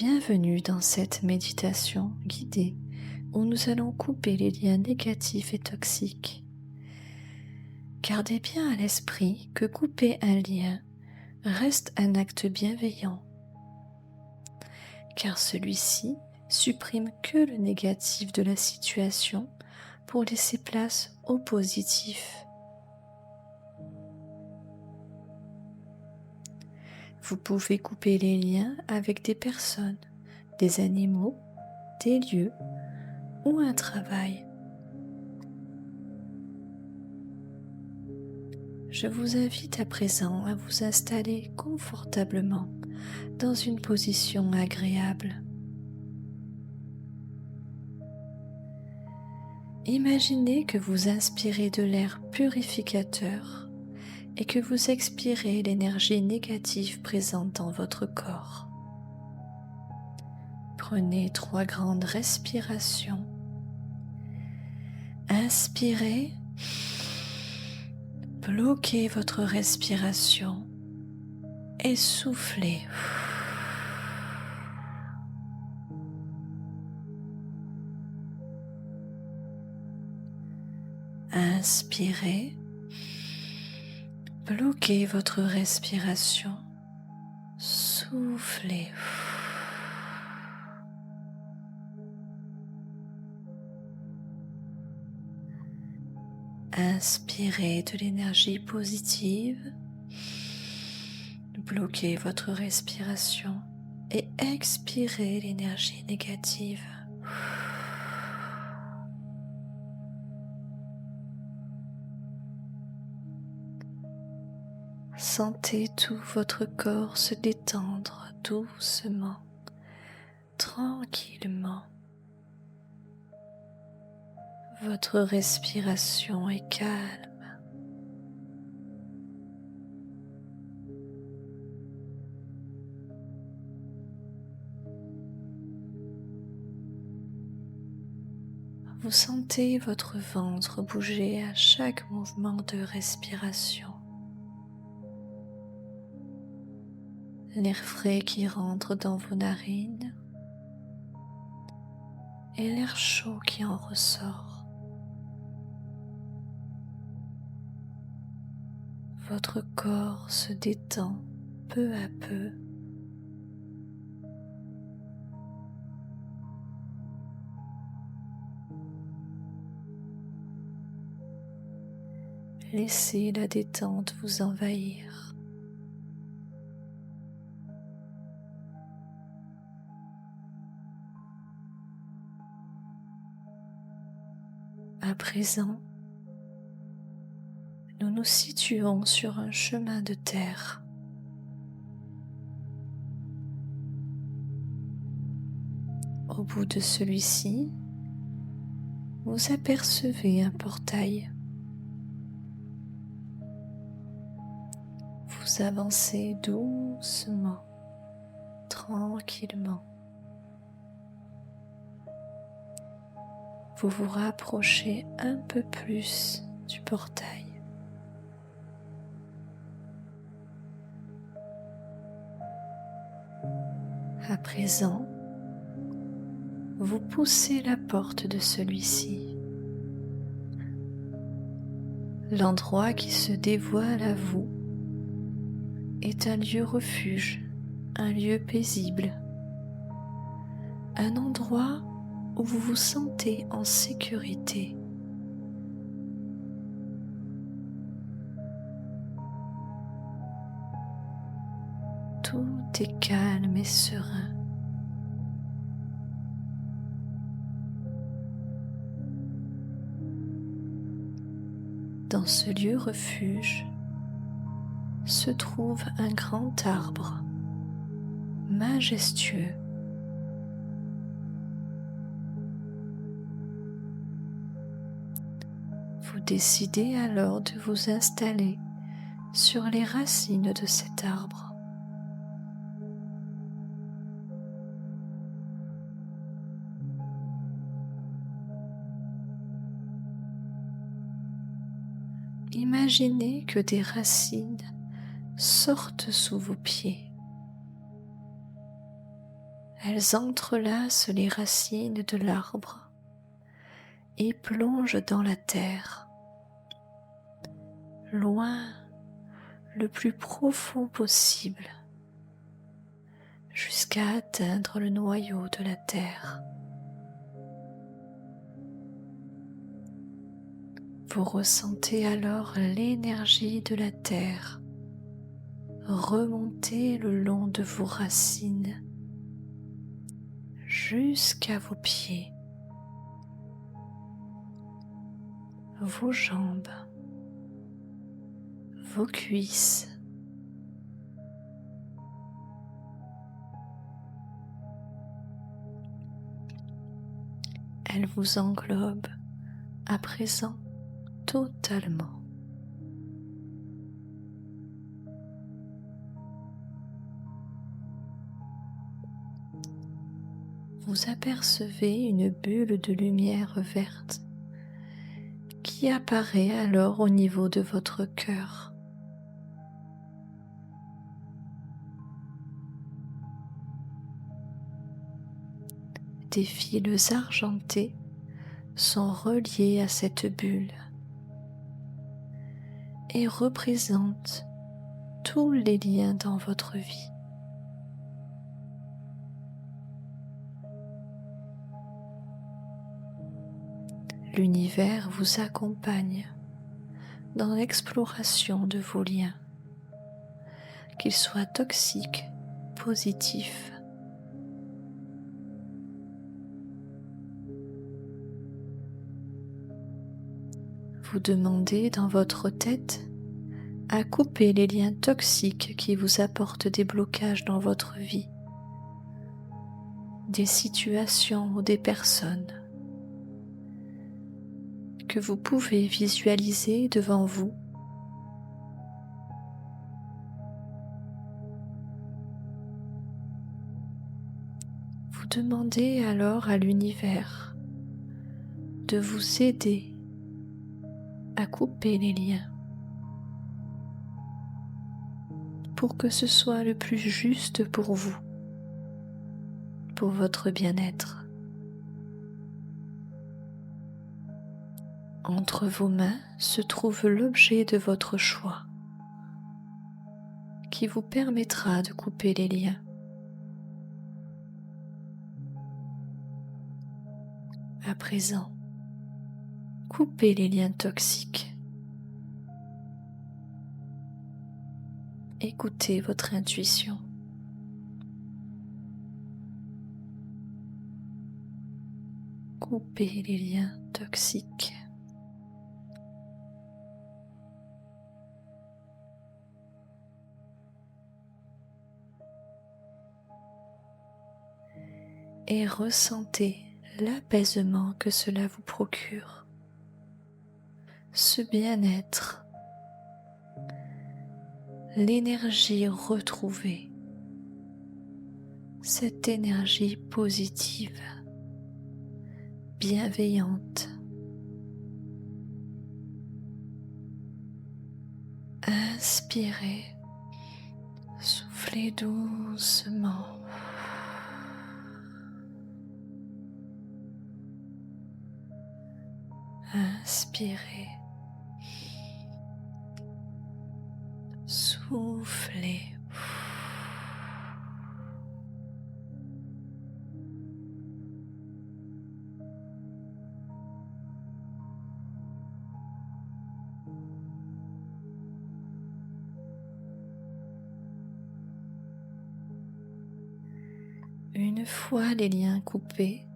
Bienvenue dans cette méditation guidée où nous allons couper les liens négatifs et toxiques. Gardez bien à l'esprit que couper un lien reste un acte bienveillant, car celui-ci supprime que le négatif de la situation pour laisser place au positif. Vous pouvez couper les liens avec des personnes, des animaux, des lieux ou un travail. Je vous invite à présent à vous installer confortablement dans une position agréable. Imaginez que vous inspirez de l'air purificateur et que vous expirez l'énergie négative présente dans votre corps. Prenez 3 grandes respirations. Inspirez, bloquez votre respiration et soufflez. Inspirez, bloquez votre respiration, soufflez. Inspirez de l'énergie positive, bloquez votre respiration et expirez l'énergie négative. Sentez tout votre corps se détendre doucement, tranquillement. Votre respiration est calme. Vous sentez votre ventre bouger à chaque mouvement de respiration. L'air frais qui rentre dans vos narines et l'air chaud qui en ressort. Votre corps se détend peu à peu. Laissez la détente vous envahir. À présent, nous nous situons sur un chemin de terre. Au bout de celui-ci, vous apercevez un portail. Vous avancez doucement, tranquillement. Vous vous rapprochez un peu plus du portail. À présent, vous poussez la porte de celui-ci. L'endroit qui se dévoile à vous est un lieu refuge, un lieu paisible, un endroit où vous vous sentez en sécurité. Tout est calme et serein. Dans ce lieu refuge se trouve un grand arbre majestueux. Vous décidez alors de vous installer sur les racines de cet arbre. Imaginez que des racines sortent sous vos pieds. elles entrelacent les racines de l'arbre et plongent dans la terre, loin, le plus profond possible, jusqu'à atteindre le noyau de la terre. Vous ressentez alors l'énergie de la terre remonter le long de vos racines jusqu'à vos pieds, vos jambes, vos cuisses, elle vous englobe à présent totalement. Vous apercevez une bulle de lumière verte qui apparaît alors au niveau de votre cœur. Des fils argentés sont reliés à cette bulle et représentent tous les liens dans votre vie. L'univers vous accompagne dans l'exploration de vos liens, qu'ils soient toxiques, positifs. Vous demandez dans votre tête à couper les liens toxiques qui vous apportent des blocages dans votre vie, des situations ou des personnes que vous pouvez visualiser devant vous. Vous demandez alors à l'univers de vous aider à couper les liens pour que ce soit le plus juste pour vous, pour votre bien-être. Entre vos mains se trouve l'objet de votre choix qui vous permettra de couper les liens. À présent, coupez les liens toxiques. Écoutez votre intuition. Coupez les liens toxiques. Et ressentez l'apaisement que cela vous procure, ce bien-être, l'énergie retrouvée, cette énergie positive, bienveillante. Inspirez, soufflez doucement. Inspirez, soufflez. Une fois les liens coupés,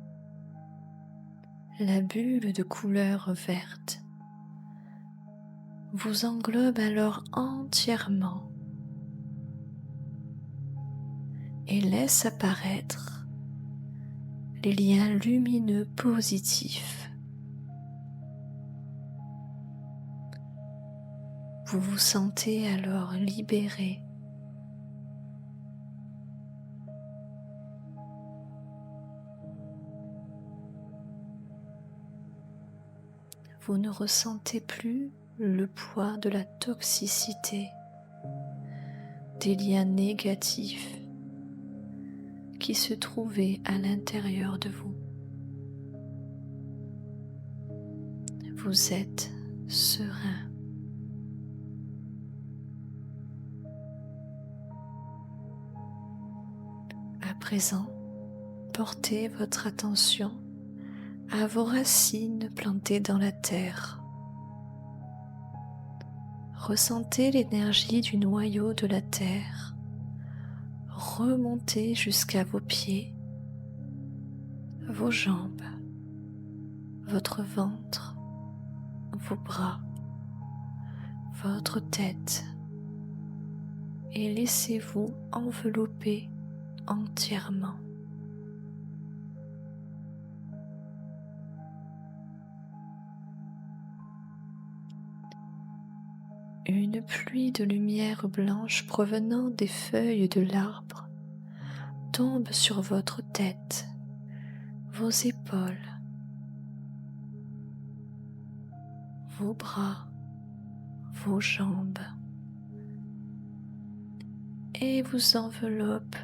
la bulle de couleur verte vous englobe alors entièrement et laisse apparaître les liens lumineux positifs. Vous vous sentez alors libéré, vous ne ressentez plus le poids de la toxicité, des liens négatifs qui se trouvait à l'intérieur de vous. Vous êtes serein. À présent, portez votre attention à vos racines plantées dans la terre. Ressentez l'énergie du noyau de la terre remonter jusqu'à vos pieds, vos jambes, votre ventre, vos bras, votre tête, et laissez-vous envelopper entièrement. Une pluie de lumière blanche provenant des feuilles de l'arbre tombe sur votre tête, vos épaules, vos bras, vos jambes, et vous enveloppe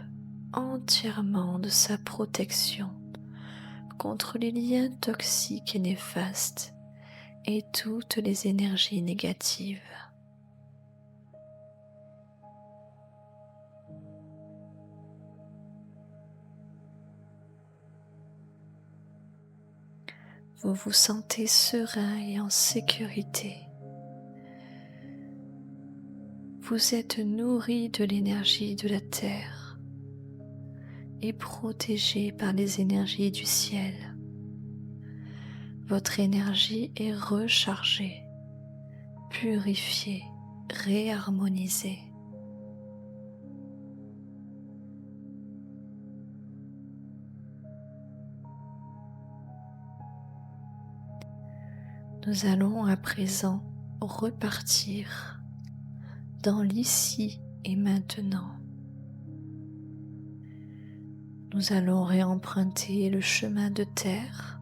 entièrement de sa protection contre les liens toxiques et néfastes et toutes les énergies négatives. Vous vous sentez serein et en sécurité. Vous êtes nourri de l'énergie de la terre et protégé par les énergies du ciel. Votre énergie est rechargée, purifiée, réharmonisée. Nous allons à présent repartir dans l'ici et maintenant. Nous allons réemprunter le chemin de terre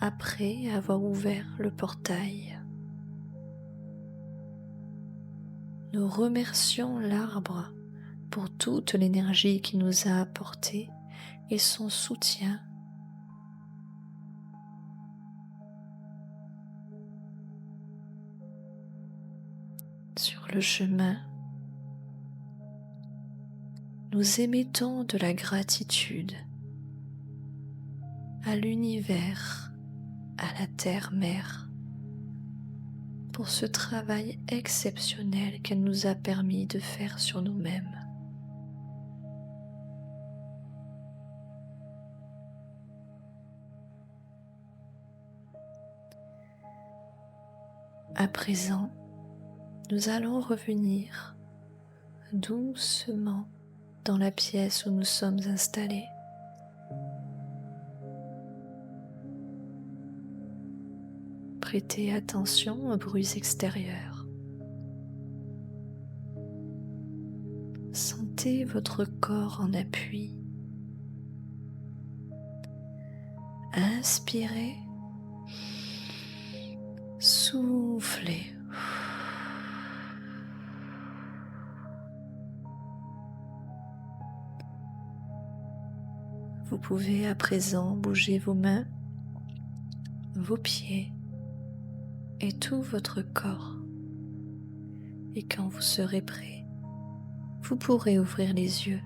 après avoir ouvert le portail. Nous remercions l'arbre pour toute l'énergie qu'il nous a apportée et son soutien. Sur le chemin, nous émettons de la gratitude à l'univers, à la terre-mère, pour ce travail exceptionnel qu'elle nous a permis de faire sur nous-mêmes. À présent, nous allons revenir doucement dans la pièce où nous sommes installés. Prêtez attention aux bruits extérieurs. Sentez votre corps en appui. Inspirez, soufflez. Vous pouvez à présent bouger vos mains, vos pieds et tout votre corps. Et quand vous serez prêt, vous pourrez ouvrir les yeux.